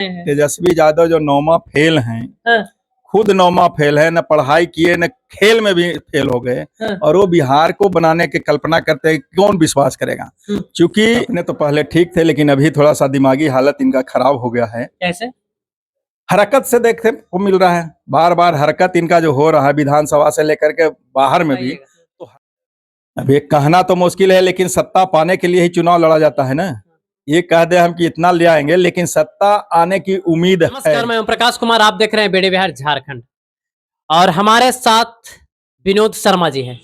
तेजस्वी यादव जो नौमा फेल हैं, हाँ, खुद नौमा फेल है, न पढ़ाई किए न खेल में भी फेल हो गए, हाँ, और वो बिहार को बनाने की कल्पना करते हैं, कौन विश्वास करेगा। क्योंकि अपने तो पहले ठीक थे, लेकिन अभी थोड़ा सा दिमागी हालत इनका खराब हो गया है। कैसे? हरकत से देखने को मिल रहा है, बार बार हरकत इनका जो हो रहा है विधानसभा से लेकर के बाहर में भी। तो अब ये कहना तो मुश्किल है, लेकिन सत्ता पाने के लिए ही चुनाव लड़ा जाता है ना। ये कह दे हम कि इतना ले आएंगे, लेकिन सत्ता आने की उम्मीद है। नमस्कार, मैं ओम प्रकाश कुमार, आप देख रहे हैं बेड़े बिहार झारखंड, और हमारे साथ विनोद शर्मा जी हैं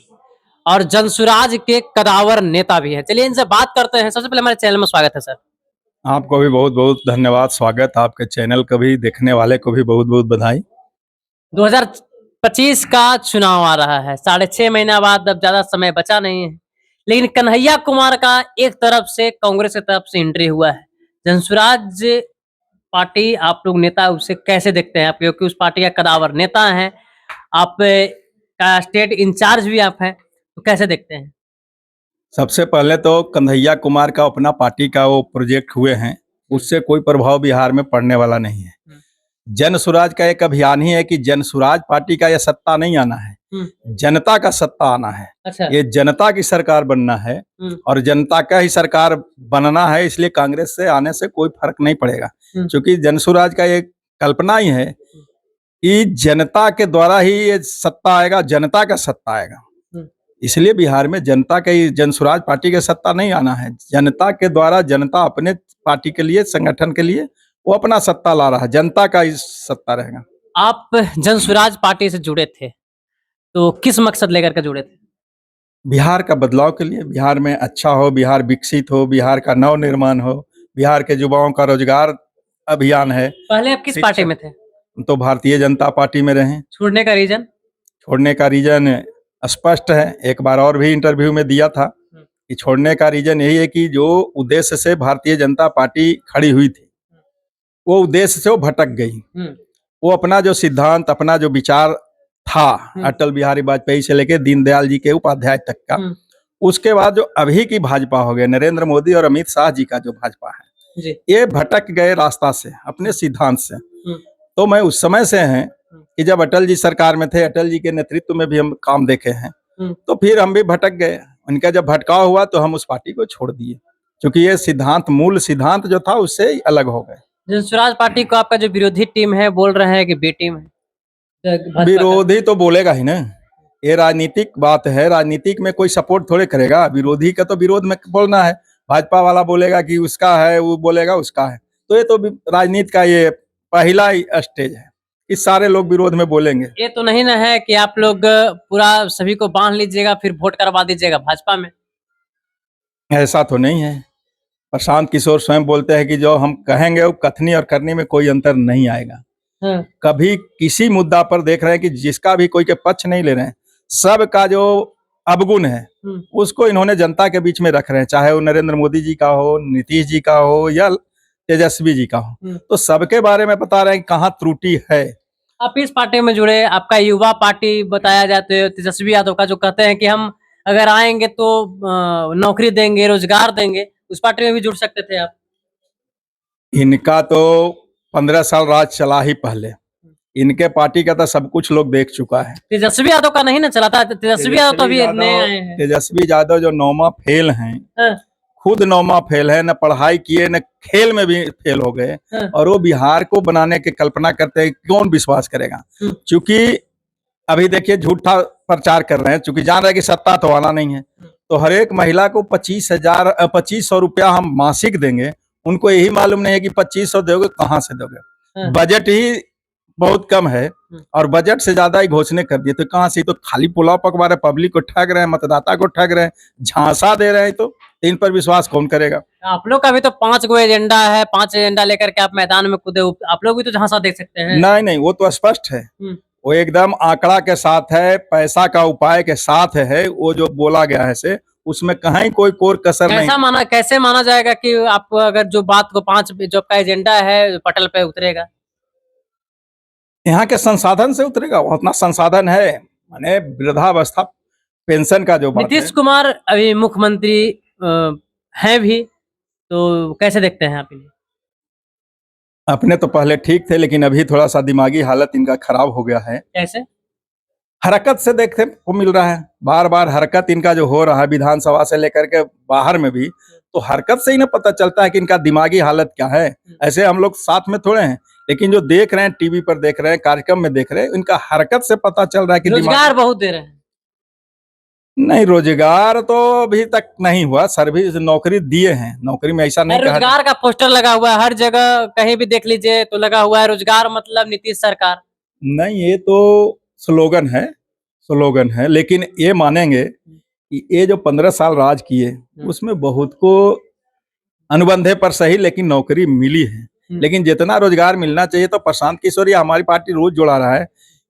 और जनसुराज के कदावर नेता भी हैं। चलिए इनसे बात करते हैं। सबसे पहले हमारे चैनल में स्वागत है सर। आपको भी बहुत बहुत धन्यवाद, स्वागत। आपके चैनल को भी, देखने वाले को भी बहुत बहुत बधाई। 2025 का चुनाव आ रहा है, 6.5 महीना बाद, अब ज्यादा समय बचा नहीं है, लेकिन कन्हैया कुमार का एक तरफ से कांग्रेस की तरफ से एंट्री हुआ है। जनसुराज पार्टी, आप लोग नेता उसे कैसे देखते हैं आप, क्योंकि उस पार्टी का कदावर नेता हैं आप, का स्टेट इंचार्ज भी आप हैं, तो कैसे देखते हैं? सबसे पहले तो कन्हैया कुमार का अपना पार्टी का वो प्रोजेक्ट हुए हैं, उससे कोई प्रभाव बिहार में पड़ने वाला नहीं है। जन सुराज का एक अभियान ही है कि जन सुराज पार्टी का यह सत्ता नहीं आना है, जनता का सत्ता आना है। अच्छा। ये जनता की सरकार बनना है और जनता का ही सरकार बनना है, इसलिए कांग्रेस से आने से कोई फर्क नहीं पड़ेगा। क्योंकि जन सुराज का एक कल्पना ही है कि जनता के द्वारा ही ये सत्ता आएगा, जनता का सत्ता आएगा। इसलिए बिहार में जनता का ही, जनसुराज पार्टी का सत्ता नहीं आना है। जनता के द्वारा, जनता अपने पार्टी के लिए, संगठन के लिए वो अपना सत्ता ला रहा है, जनता का ही सत्ता रहेगा। आप जनसुराज पार्टी से जुड़े थे, तो किस मकसद लेकर के जुड़े थे? बिहार का बदलाव के लिए, बिहार में अच्छा हो, बिहार विकसित हो, बिहार का नव निर्माण हो, बिहार के युवाओं का रोजगार अभियान है। पहले आप किस पार्टी में थे? तो भारतीय जनता पार्टी में रहे। छोड़ने का रीजन? छोड़ने का रीजन स्पष्ट है, एक बार और भी इंटरव्यू में दिया था कि छोड़ने का रीजन यही है कि जो उद्देश्य से भारतीय जनता पार्टी खड़ी हुई थी, वो उद्देश्य से वो भटक गई। वो अपना जो सिद्धांत, अपना जो विचार था अटल बिहारी वाजपेयी से लेकर दीनदयाल जी के उपाध्याय तक का, उसके बाद जो अभी की भाजपा हो गए, नरेंद्र मोदी और अमित शाह जी का जो भाजपा है, ये भटक गए रास्ता से, अपने सिद्धांत से। तो मैं उस समय से हैं कि जब अटल जी सरकार में थे, अटल जी के नेतृत्व में भी हम काम देखे हैं, तो फिर हम भी भटक गए। उनका जब भटकाव हुआ तो हम उस पार्टी को छोड़ दिए, क्योंकि ये सिद्धांत, मूल सिद्धांत जो था उससे ही अलग हो गए। जनसुराज पार्टी को आपका जो विरोधी टीम है बोल रहे हैं कि बी टीम है। विरोधी तो बोलेगा ही ना, ये राजनीतिक बात है, राजनीतिक में कोई सपोर्ट थोड़े करेगा। विरोधी का तो विरोध में बोलना है, भाजपा वाला बोलेगा कि उसका है, वो बोलेगा उसका है। तो ये तो राजनीति का ये पहला ही स्टेज है, इस सारे लोग विरोध में बोलेंगे। ये तो नहीं ना है कि आप लोग पूरा सभी को बांध लीजिएगा फिर वोट करवा दीजिएगा भाजपा में? ऐसा तो नहीं है। प्रशांत किशोर स्वयं बोलते हैं कि जो हम कहेंगे वो कथनी और करनी में कोई अंतर नहीं आएगा। कभी किसी मुद्दा पर देख रहे हैं कि जिसका भी कोई के पक्ष नहीं ले रहे हैं, सबका जो अवगुण है उसको इन्होंने जनता के बीच में रख रहे हैं, चाहे वो नरेंद्र मोदी जी का हो, नीतीश जी का हो या तेजस्वी जी का हो, तो सबके बारे में बता रहे हैं कहाँ त्रुटि है। आप इस पार्टी में जुड़े, आपका युवा पार्टी बताया जाते है तेजस्वी यादव का, जो कहते हैं कि हम अगर आएंगे तो नौकरी देंगे, रोजगार देंगे, उस पार्टी में भी जुड़ सकते थे आप? इनका तो 15 साल राज चला ही पहले, इनके पार्टी का तो सब कुछ लोग देख चुका है। तेजस्वी यादव का नहीं ना चला था? तेजस्वी यादव तो अभी नए आए हैं। तेजस्वी यादव जो नौमा फेल हैं, खुद नौमा फेल है, न पढ़ाई किए न खेल में भी फेल हो गए, और वो बिहार को बनाने की कल्पना करते हैं, कौन विश्वास करेगा। क्योंकि अभी देखिए झूठा प्रचार कर रहे हैं, क्योंकि जान रहे हैं कि सत्ता तो आना नहीं है। तो हर एक महिला को 2500 रुपया हम मासिक देंगे, उनको यही मालूम नहीं है कि 2500 दोगे कहाँ से दोगे। बजट ही बहुत कम है और बजट से ज्यादा ही घोषणा कर दिए, तो कहाँ से? तो खाली पुलाव पकवा रहे, पब्लिक को ठग रहे हैं, मतदाता को ठग रहे हैं, झांसा दे रहे हैं, तो इन पर विश्वास कौन करेगा। आप लोग का भी तो 5 गो एजेंडा है, 5 एजेंडा लेकर के आप मैदान में कूदे, आप लोग भी तो झांसा देख सकते हैं। नहीं नहीं, वो तो स्पष्ट है, वो एकदम आंकड़ा के साथ है, पैसा का उपाय के साथ है, वो जो बोला गया है से उसमें कहीं कोई कोर कसर नहीं। कैसे माना जाएगा कि आप अगर जो बात को 5 जो आपका एजेंडा है पटल पे उतरेगा? यहाँ के संसाधन से उतरेगा, उतना संसाधन है, माने वृद्धावस्था पेंशन का जो बात है। नीतीश कुमार अभी मुख्यमंत्री हैं भी, तो कैसे देखते हैं आप इन्हें? अपने तो पहले ठीक थे, लेकिन अभी थोड़ा सा दिमागी हालत इनका खराब हो गया है। कैसे? हरकत से देखने को मिल रहा है, बार बार हरकत इनका जो हो रहा है विधानसभा से लेकर के बाहर में भी, तो हरकत से ही ना पता चलता है कि इनका दिमागी हालत क्या है। ऐसे हम लोग साथ में थोड़े हैं, लेकिन जो देख रहे हैं, टीवी पर देख रहे हैं, कार्यक्रम में देख रहे हैं, इनका हरकत से पता चल रहा है कि रोजगार बहुत दे रहे हैं। नहीं, रोजगार तो अभी तक नहीं हुआ। सर्विस नौकरी दिए हैं, नौकरी में ऐसा नहीं कहा। रोजगार का पोस्टर लगा हुआ है हर जगह, कहीं भी देख लीजिए तो लगा हुआ है रोजगार मतलब नीतीश सरकार। नहीं, ये तो स्लोगन है, स्लोगन है, लेकिन ये मानेंगे कि ये जो 15 साल राज किए उसमें बहुत को अनुबंधे पर सही लेकिन नौकरी मिली है। लेकिन जितना रोजगार मिलना चाहिए, तो प्रशांत किशोर या हमारी पार्टी रोज जोड़ा रहा है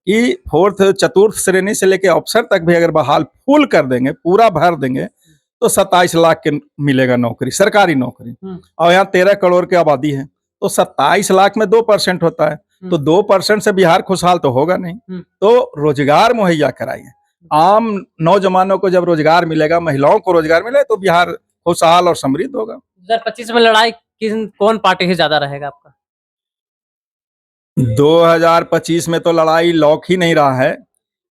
कि फोर्थ चतुर्थ श्रेणी से लेकर अफसर तक भी अगर बहाल फुल कर देंगे, पूरा भर देंगे, तो 27 लाख के मिलेगा नौकरी, सरकारी नौकरी। और यहाँ 13 करोड़ की आबादी है, तो 27 लाख में 2% होता है, तो 2% से बिहार खुशहाल तो होगा नहीं। तो रोजगार मुहैया कराइए। आम नौजवानों को जब रोजगार मिलेगा, महिलाओं को रोजगार मिले, तो बिहार खुशहाल और समृद्ध होगा। 2025 में लड़ाई कौन पार्टी से ज्यादा रहेगा आपका? 2025 में तो लड़ाई लौक ही नहीं रहा है,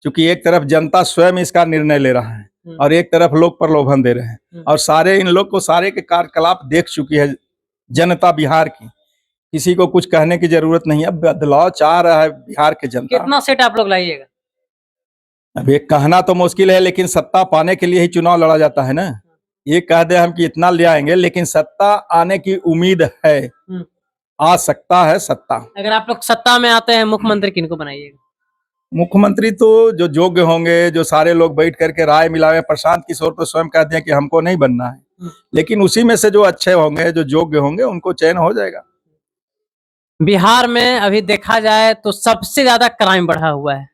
क्योंकि एक तरफ जनता स्वयं इसका निर्णय ले रहा है और एक तरफ लोग प्रलोभन दे रहे हैं, और सारे इन लोग को सारे के कार्यकलाप देख चुकी है जनता बिहार की। किसी को कुछ कहने की जरूरत नहीं है, बदलाव चाह रहा है बिहार की जनता। कितना सीट आप लोग लाइएगा? अब ये कहना तो मुश्किल है, लेकिन सत्ता पाने के लिए ही चुनाव लड़ा जाता है ना। ये कह दे हम कि इतना ले आएंगे, लेकिन सत्ता आने की उम्मीद है, आ सकता है सत्ता। अगर आप लोग सत्ता में आते हैं, मुख्यमंत्री किनको बनाइएगा? मुख्यमंत्री तो जो योग्य होंगे, जो सारे लोग बैठ करके राय मिलावे। प्रशांत किशोर तो स्वयं कहते हैं कि हमको नहीं बनना है, लेकिन उसी में से जो अच्छे होंगे, जो योग्य होंगे, उनको चयन हो जाएगा। बिहार में अभी देखा जाए तो सबसे ज्यादा क्राइम बढ़ा हुआ है,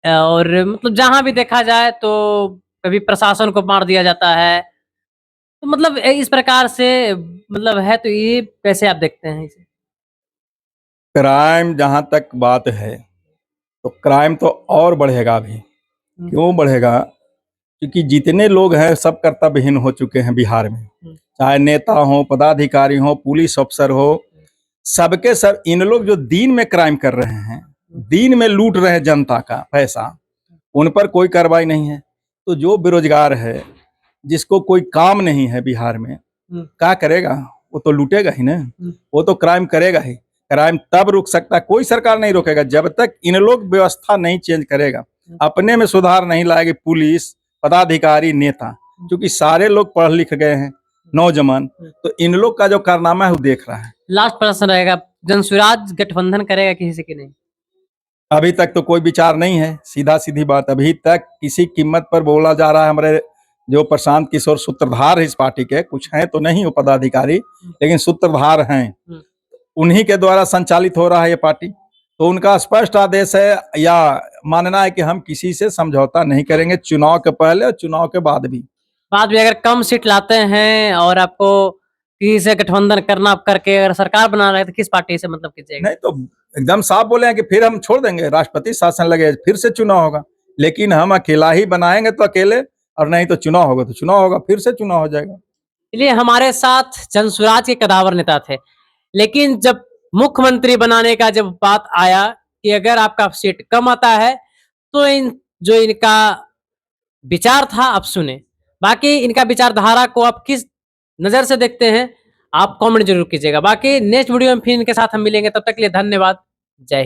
और मतलब जहां भी देखा जाए तो कभी प्रशासन को मार दिया जाता है, तो मतलब इस प्रकार से मतलब है, तो ये कैसे आप देखते हैं इसे? क्राइम जहां तक बात है, तो क्राइम तो और बढ़ेगा अभी। क्यों बढ़ेगा? क्योंकि जितने लोग हैं सब कर्तव्यहीन हो चुके हैं बिहार में, चाहे नेता हो, पदाधिकारी हो, पुलिस अफसर हो, सबके सब इन लोग जो दिन में क्राइम कर रहे हैं, दिन में लूट रहे हैं जनता का पैसा, उन पर कोई कार्रवाई नहीं है। तो जो बेरोजगार है, जिसको कोई काम नहीं है बिहार में, क्या करेगा? वो तो लूटेगा ही ना, वो तो क्राइम करेगा ही। क्राइम तब रुक सकता है, कोई सरकार नहीं रोकेगा जब तक इन लोग व्यवस्था नहीं चेंज करेगा, अपने में सुधार नहीं लाएगी पुलिस, पदाधिकारी, नेता, क्योंकि सारे लोग पढ़ लिख गए हैं, नौजवान, तो इन लोग का जो कारनामा है वो देख रहा है। लास्ट प्रश्न रहेगा, जनसुराज गठबंधन करेगा किसी से कि नहीं? अभी तक तो कोई विचार नहीं है, सीधा सीधी बात। अभी तक किसी कीमत पर बोला जा रहा है। हमारे जो प्रशांत किशोर सूत्रधार है इस पार्टी के, कुछ हैं तो नहीं वो पदाधिकारी, लेकिन सूत्रधार हैं, उन्हीं के द्वारा संचालित हो रहा है ये पार्टी। तो उनका स्पष्ट आदेश है या मानना है कि हम किसी से समझौता नहीं करेंगे, चुनाव के पहले और चुनाव के बाद भी। अगर कम सीट लाते हैं और आपको किसी से गठबंधन करना करके अगर सरकार बना रहे हैं, तो किस पार्टी से मतलब कीजिएगा? नहीं तो एकदम साफ बोले हैं कि फिर हम छोड़ देंगे, राष्ट्रपति शासन लगे फिर से चुनाव होगा, लेकिन हम अकेला ही बनाएंगे तो अकेले, और नहीं तो चुनाव होगा तो चुनाव होगा, फिर से चुनाव हो जाएगा। इसलिए हमारे साथ जनसुराज के कदावर नेता थे, लेकिन जब मुख्यमंत्री बनाने का जब बात आया कि अगर आपका सीट कम आता है, तो इनका विचार था आप सुने। बाकी इनका विचारधारा को आप किस नजर से देखते हैं, आप कमेंट जरूर कीजिएगा। बाकी नेक्स्ट वीडियो में फिर इनके साथ हम मिलेंगे, तब तक के लिए धन्यवाद। जय हिंद।